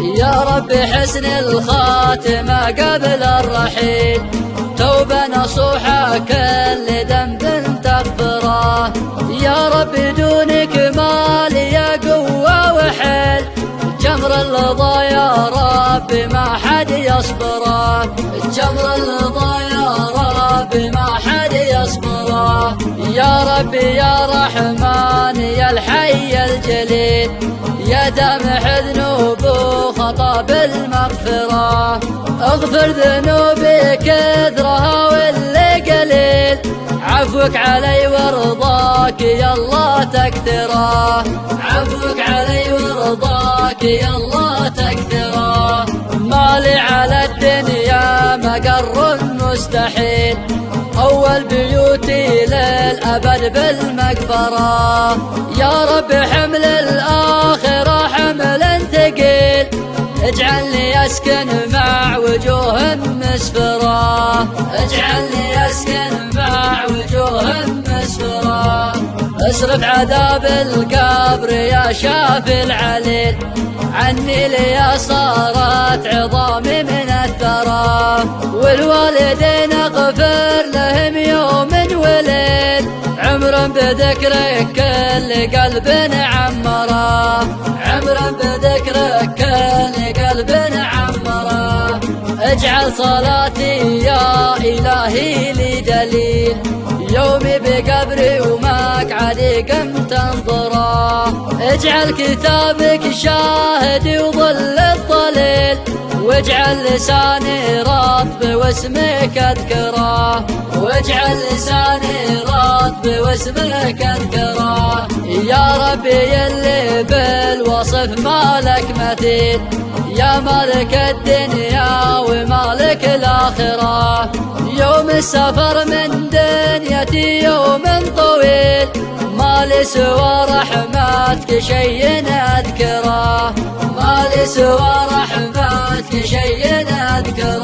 يا رب حسن الخاتمة قبل الرحيل، توبة نصوحة كل ذنب تغفره. يا رب دونك ما لي قوة وحيل، جمر الرضا يا رب ما حد يصبره، جمر الرضا يا رب ما حد يصبره. يا رب يا رحمن يا الحي الجليل، يا دامح ذنوب وخطا بالمغفرة، اغفر ذنوبي كثرها واللي قليل، عفوك علي ورضاك يا الله تكثره، عفوك علي ورضاك يا الله تكثره. مالي على الدنيا مقر مستحيل، أول بيوتي للأبد بالمغفرة. يا رب حمل الآخرة حمل ثقيل، اجعلني أسكن مع وجوه مسفرة، اجعلني أسكن مع وجوه مسفرة. اصرف عذاب القبر يا شافي العليل، عني لي صارت عظامي من الثرى، والوالدين اغفر لهم يوم وليل، عمر بذكرك كل قلب عمره، عمر بذكرك كل قلب عمره. اجعل صلاتي يا إلهي لي دليل، يومي بقبري ومقعدي قمت انظره، اجعل كتابك شاهدي وظل الظليل، واجعل لساني رطب واسمك اذكره، واجعل لساني رطب واسمك اذكره. يا ربي يلي بالوصف مالك مثيل، يا مالك الدنيا ومالك الآخرة، يوم السفر من دنيتي يوم طويل، مالي سوى رحمتك شيء أذكره، مالي سوى رحمتك شيء أذكره.